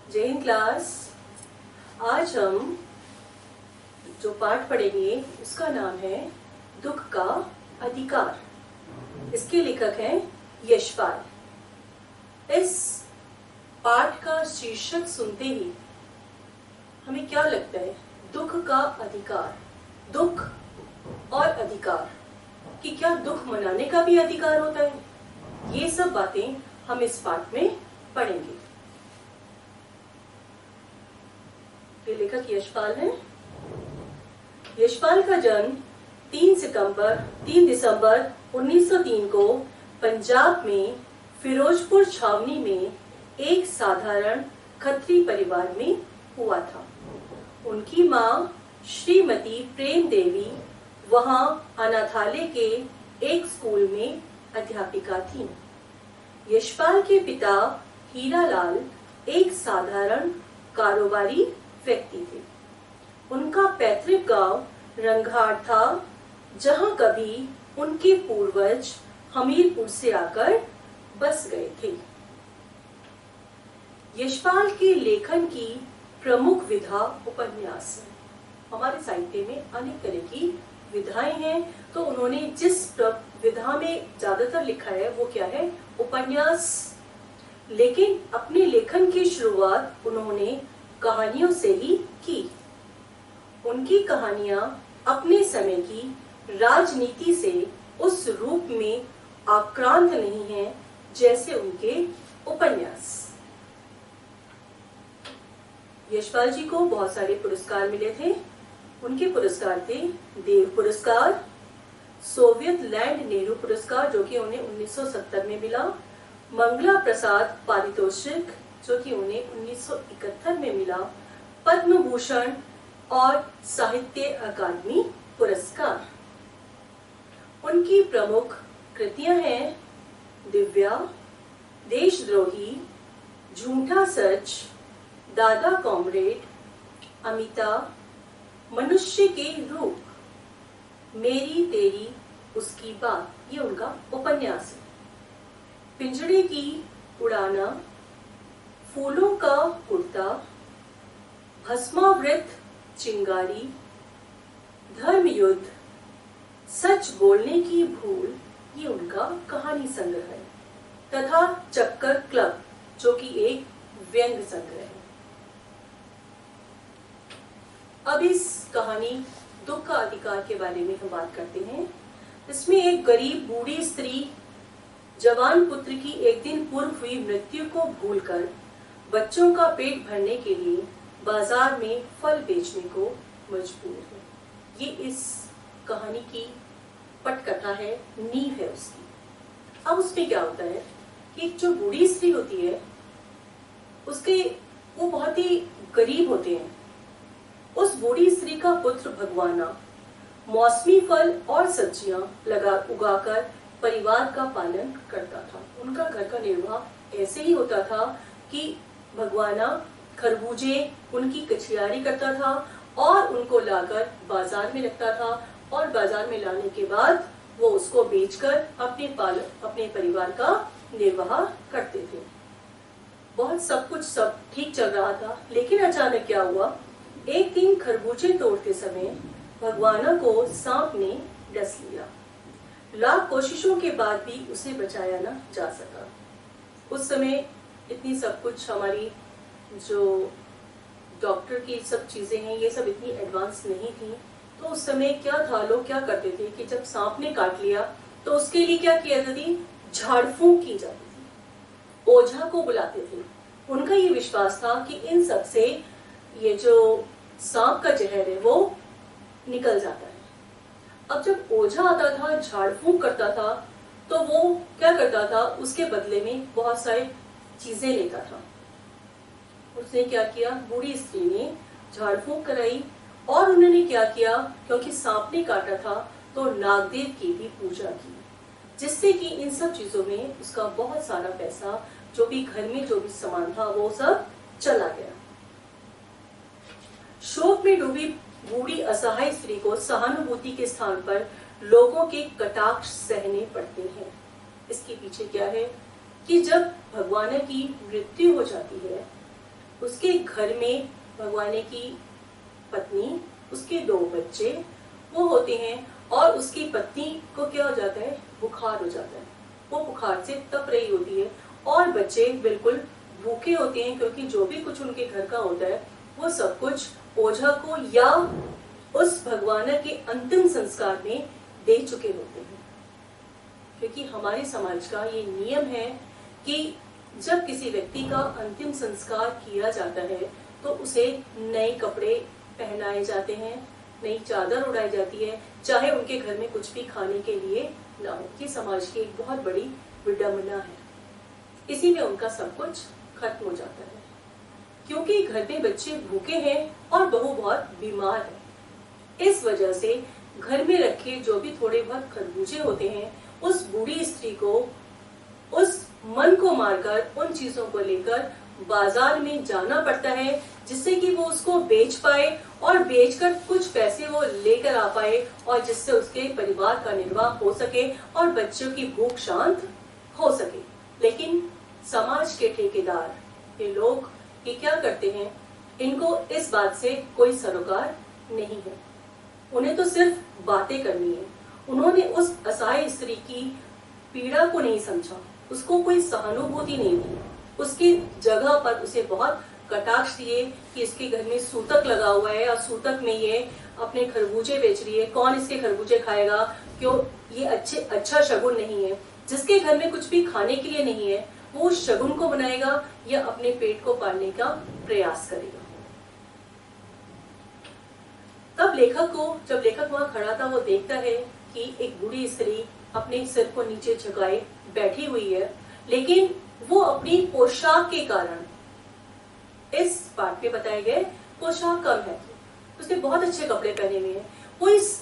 जय हिंद क्लास। आज हम जो पाठ पढ़ेंगे उसका नाम है दुख का अधिकार। इसके लेखक हैं यशपाल। इस पाठ का शीर्षक सुनते ही हमें क्या लगता है? दुख का अधिकार। दुख और अधिकार कि क्या दुख मनाने का भी अधिकार होता है? ये सब बातें हम इस पाठ में पढ़ेंगे। ये लेखक यशपाल हैं। यशपाल का जन्म 3 दिसंबर 1903 को पंजाब में फिरोजपुर छावनी में एक साधारण खत्री परिवार में हुआ था। उनकी मां श्रीमती प्रेम देवी वहां अनाथालय के एक स्कूल में अध्यापिका थीं। यशपाल के पिता हीरालाल एक साधारण कारोबारी व्यक्ति थे। उनका पैतृक गांव रंघाड़ था, जहां कभी उनके पूर्वज हमीरपुर से आकर बस गए थे। यशपाल के लेखन की प्रमुख विधा उपन्यास है। हमारे साहित्य में अनेक तरह की विधाएं हैं, तो उन्होंने जिस विधा में ज्यादातर लिखा है वो क्या है? उपन्यास। लेकिन अपने लेखन की शुरुआत उन्होंने कहानियों से ही की। उनकी कहानियां अपने समय की राजनीति से उस रूप में आक्रांत नहीं हैं जैसे उनके उपन्यास। यशपाल जी को बहुत सारे पुरस्कार मिले थे। उनके पुरस्कार थे देव पुरस्कार, सोवियत लैंड नेहरू पुरस्कार जो कि उन्हें 1970 में मिला, मंगला प्रसाद पारितोषिक जो कि उन्हें 1971 में मिला, पद्म भूषण और साहित्य अकादमी पुरस्कार। उनकी प्रमुख कृतियां हैं दिव्या, देशद्रोही, झूठा सच, दादा कॉमरेड, अमिता, मनुष्य के रूप, मेरी तेरी उसकी बात, ये उनका उपन्यास है। पिंजड़े की उड़ाना, फूलों का कुर्ता, भस्मावृत चिंगारी, धर्म युद्ध, सच बोलने की भूल, ये उनका कहानी संग्रह है, तथा चक्कर क्लब जो कि एक व्यंग्य संग्रह है। अब इस कहानी दुख का अधिकार के बारे में हम बात करते हैं। इसमें एक गरीब बूढ़ी स्त्री जवान पुत्र की एक दिन पूर्व हुई मृत्यु को भूलकर बच्चों का पेट भरने के लिए बाजार में फल बेचने को मजबूर है। ये इस कहानी की पटकथा है, नींव है उसकी। अब उसमें क्या होता है कि जो बूढ़ी स्त्री होती है उसके वो बहुत ही गरीब होते हैं। उस बूढ़ी स्त्री का पुत्र भगवाना मौसमी फल और सब्जियां उगाकर परिवार का पालन करता था। उनका घर का निर्वाह ऐसे ही होता था कि भगवाना खरबूजे उनकी कचियारी करता था और उनको लाकर बाजार में रखता था, और बाजार में लाने के बाद वो उसको बेचकर अपने परिवार का निर्वाह करते थे। बहुत सब ठीक चल रहा था, लेकिन अचानक क्या हुआ? एक दिन खरबूजे तोड़ते समय भगवाना को सांप ने डस लिया। लाख कोशिशों के बाद भी उसे बचाया न जा सका। उस समय इतनी सब कुछ हमारी जो डॉक्टर की सब चीजें हैं ये सब इतनी एडवांस नहीं थी। तो उस समय क्या था, लोग क्या करते थे कि जब सांप ने काट लिया तो उसके लिए क्या किया जाती थी? झाड़ फूंक की जाती थी, ओझा को बुलाते थे। उनका ये विश्वास था कि इन सब से ये जो सांप का जहर है वो निकल जाता है। अब जब ओझा आता था, झाड़ फूंक करता था, तो वो क्या करता था? उसके बदले में बहुत सारी चीजें लेता था। उसने क्या किया? बूढ़ी स्त्री ने झाड़ फूंक कराई, और उन्होंने क्या किया? क्योंकि सांप ने काटा था तो नागदेव की भी पूजा की, जिससे कि इन सब चीजों में उसका बहुत सारा पैसा, जो भी घर में जो भी सामान था, वो सब चला गया। शोक में डूबी बूढ़ी असहाय स्त्री को सहानुभूति के स्थान पर लोगों के कटाक्ष सहने पड़ते हैं। इसके पीछे क्या है कि जब भगवान की मृत्यु हो जाती है उसके घर में भगवाने की पत्नी, उसके 2 बच्चे वो होते हैं, और उसकी पत्नी को क्या हो जाता है, बुखार हो जाता है। वो बुखार से तप रही होती है और बच्चे बिल्कुल भूखे होते हैं, क्योंकि जो भी कुछ उनके घर का होता है वो सब कुछ ओझा को या उस भगवाना के अंतिम संस्कार में दे चुके होते हैं। क्योंकि हमारे समाज का ये नियम है कि जब किसी व्यक्ति का अंतिम संस्कार किया जाता है तो उसे नए कपड़े पहनाए जाते हैं, नई चादर उड़ाई जाती है, चाहे उनके घर में कुछ भी खाने के लिए ना हो। ये समाज की एक बहुत बड़ी विडंबना है। इसी में उनका सब कुछ खत्म हो जाता है, क्योंकि घर में बच्चे भूखे हैं और बहू बहुत बीमार है। इस वजह से घर में रखे जो भी थोड़े बहुत खरबूजे होते हैं, उस बूढ़ी स्त्री को उस मन को मारकर उन चीजों को लेकर बाजार में जाना पड़ता है, जिससे कि वो उसको बेच पाए और बेचकर कुछ पैसे वो लेकर आ पाए, और जिससे उसके परिवार का निर्वाह हो सके और बच्चों की भूख शांत हो सके। लेकिन समाज के ठेकेदार, ये लोग ये क्या करते हैं, इनको इस बात से कोई सरोकार नहीं है। उन्हें तो सिर्फ बातें करनी है। उन्होंने उस असहाय स्त्री की पीड़ा को नहीं समझा, उसको कोई सहानुभूति नहीं दी। उसकी जगह पर उसे बहुत कटाक्ष दिए कि इसके घर में सूतक लगा हुआ है और सूतक में ये अपने खरबूजे बेच रही है, कौन इसके खरबूजे खाएगा, क्यों, ये अच्छा शगुन नहीं है। जिसके घर में कुछ भी खाने के लिए नहीं है वो उस शगुन को बनाएगा या अपने पेट को पालने का प्रयास करेगा। तब जब लेखक वहां खड़ा था, वो देखता है कि एक बूढ़ी स्त्री अपने सिर को नीचे झुकाए बैठी हुई है, लेकिन वो अपनी पोशाक के कारण, इस पाठ में बताए गए पोशाक कम है, उसने बहुत अच्छे कपड़े पहने हुए हैं, वो इस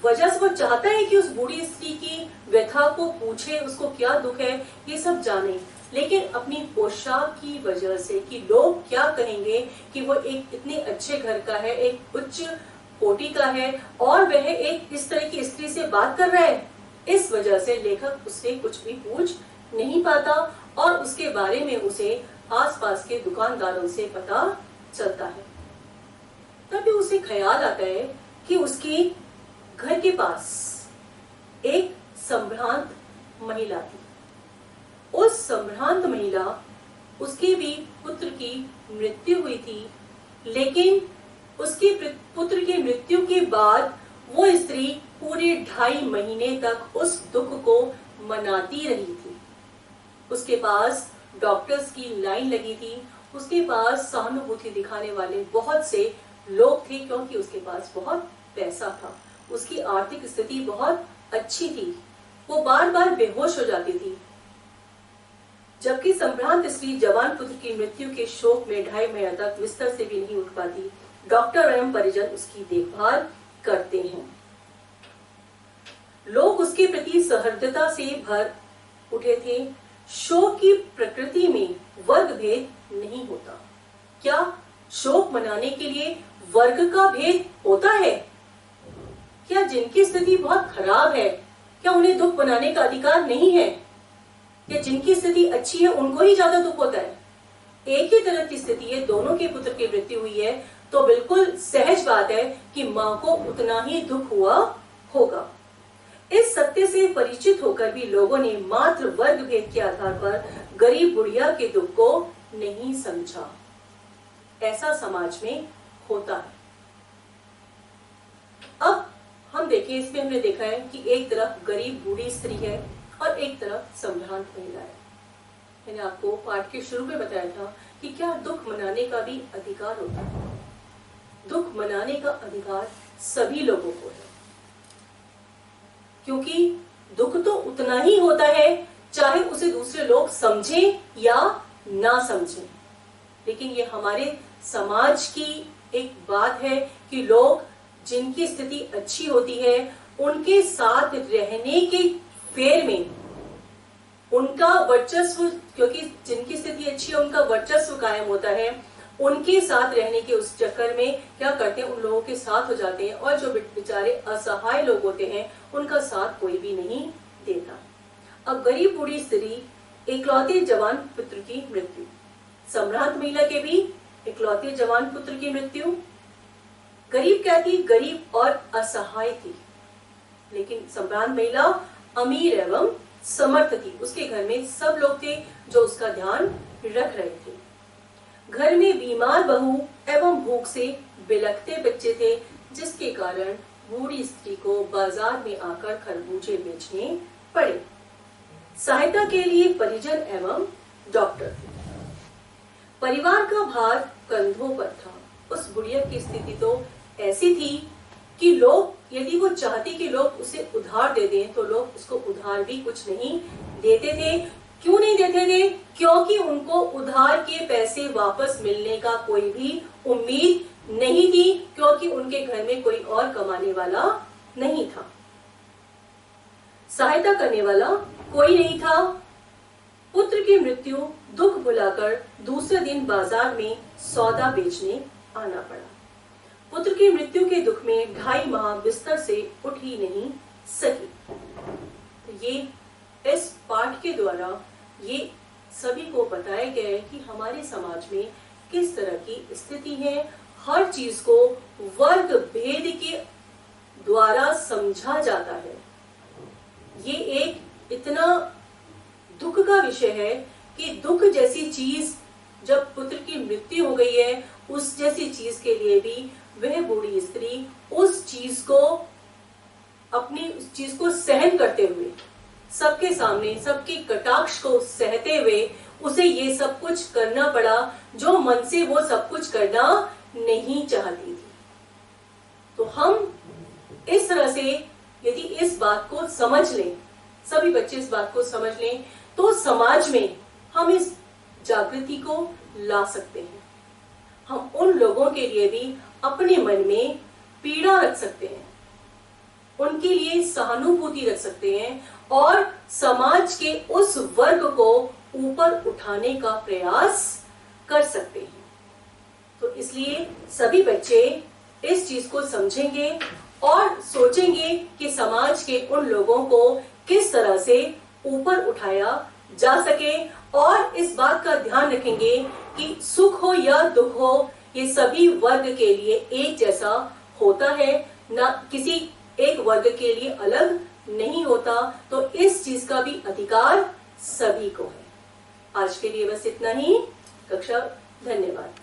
वजह से वो चाहता है कि उस बूढ़ी स्त्री की व्यथा को पूछे, उसको क्या दुख है ये सब जाने, लेकिन अपनी पोशाक की वजह से कि लोग क्या कहेंगे कि वो एक इतने अच्छे घर का है, एक उच्च कोटि का है और वह एक इस तरह की स्त्री से बात कर रहा है, इस वजह से लेखक उससे कुछ भी पूछ नहीं पाता और उसके बारे में उसे आसपास के दुकानदारों से पता चलता है। तभी उसे ख्याल आता है कि उसके घर के पास एक संभ्रांत महिला थी। उस संभ्रांत महिला, उसके भी पुत्र की मृत्यु हुई थी, लेकिन उसके पुत्र की मृत्यु के बाद वो स्त्री पूरे 2.5 महीने तक उस दुख को मनाती रही थी। उसके पास डॉक्टर्स की लाइन लगी थी, उसके पास सहानुभूति दिखाने वाले बहुत से लोग थे, क्योंकि उसके पास बहुत पैसा था, उसकी आर्थिक स्थिति बहुत अच्छी थी। वो बार बार बेहोश हो जाती थी, जबकि संभ्रांत स्त्री जवान पुत्र की मृत्यु के शोक में 2.5 महीने तक बिस्तर से भी नहीं उठ पाती। डॉक्टर एवं परिजन उसकी देखभाल करते हैं। लोग उसके प्रति सहृदयता से भर उठे थे। शोक की प्रकृति में वर्ग भेद नहीं होता। क्या शोक मनाने के लिए वर्ग का भेद होता है? क्या जिनकी स्थिति बहुत खराब है, क्या उन्हें दुख मनाने का अधिकार नहीं है? या जिनकी स्थिति अच्छी है उनको ही ज्यादा दुख होता है? एक ही तरह की स्थिति है, दोनों के पुत्र की मृत्यु हुई है, तो बिल्कुल सहज बात है कि मां को उतना ही दुख हुआ होगा। इस सत्य से परिचित होकर भी लोगों ने मात्र वर्ग भेद के आधार पर गरीब बुढ़िया के दुख को नहीं समझा। ऐसा समाज में होता है। अब हम देखें, इसमें हमने देखा है कि एक तरफ गरीब बूढ़ी स्त्री है और एक तरफ संभ्रांत महिला है। मैंने आपको पाठ के शुरू में बताया था कि क्या दुख मनाने का भी अधिकार होता है। दुख मनाने का अधिकार सभी लोगों को है, क्योंकि दुख तो उतना ही होता है चाहे उसे दूसरे लोग समझें या ना समझें। लेकिन ये हमारे समाज की एक बात है कि लोग जिनकी स्थिति अच्छी होती है उनके साथ रहने के फेर में उनका वर्चस्व, क्योंकि जिनकी स्थिति अच्छी है उनका वर्चस्व कायम होता है, उनके साथ रहने के उस चक्कर में क्या करते हैं, उन लोगों के साथ हो जाते हैं और जो बेचारे असहाय लोग होते हैं उनका साथ कोई भी नहीं देता। अब गरीब बूढ़ी स्त्री, इकलौते जवान पुत्र की मृत्यु, संभ्रांत महिला के भी इकलौते जवान पुत्र की मृत्यु। गरीब क्या थी? गरीब और असहाय थी, लेकिन सम्रांत महिला अमीर एवं समर्थ थी। उसके घर में सब लोग थे जो उसका ध्यान रख रहे थे। घर में बीमार बहू एवं भूख से बिलखते बच्चे थे, जिसके कारण बूढ़ी स्त्री को बाजार में आकर खरबूजे बेचने पड़े। सहायता के लिए परिजन एवं डॉक्टर थे। परिवार का भार कंधों पर था। उस बुढ़िया की स्थिति तो ऐसी थी कि लोग, यदि वो चाहती कि लोग उसे उधार दे दें, तो लोग उसको उधार भी कुछ नहीं देते थे। क्यों नहीं देते थे? क्योंकि उनको उधार के पैसे वापस मिलने का कोई भी उम्मीद नहीं थी, क्योंकि उनके घर में कोई और कमाने वाला नहीं था, सहायता करने वाला कोई नहीं था। पुत्र की मृत्यु दुख भुलाकर दूसरे दिन बाजार में सौदा बेचने आना पड़ा। पुत्र की मृत्यु के दुख में 2.5 माह बिस्तर से उठ ही नहीं सकी। तो ये इस पाठ के द्वारा ये सभी को बताया गया है कि हमारे समाज में किस तरह की स्थिति है। हर चीज को वर्ग भेद के द्वारा समझा जाता है। ये एक इतना दुख का विषय है कि दुख जैसी चीज, जब पुत्र की मृत्यु हो गई है, उस जैसी चीज के लिए भी वह बूढ़ी स्त्री उस चीज को, अपनी उस चीज को सहन करते हुए, सबके सामने सबके कटाक्ष को सहते हुए उसे ये सब कुछ करना पड़ा जो मन से वो सब कुछ करना नहीं चाहती थी। तो हम इस तरह से यदि इस बात को समझ लें, सभी बच्चे इस बात को समझ लें, तो समाज में हम इस जागृति को ला सकते हैं। हम उन लोगों के लिए भी अपने मन में पीड़ा रख सकते हैं, उनके लिए सहानुभूति रख सकते हैं और समाज के उस वर्ग को ऊपर उठाने का प्रयास कर सकते हैं। तो इसलिए सभी बच्चे इस चीज को समझेंगे और सोचेंगे कि समाज के उन लोगों को किस तरह से ऊपर उठाया जा सके, और इस बात का ध्यान रखेंगे कि सुख हो या दुख हो, ये सभी वर्ग के लिए एक जैसा होता है, ना किसी एक वर्ग के लिए अलग नहीं होता। तो इस चीज का भी अधिकार सभी को है। आज के लिए बस इतना ही। कक्षा, धन्यवाद।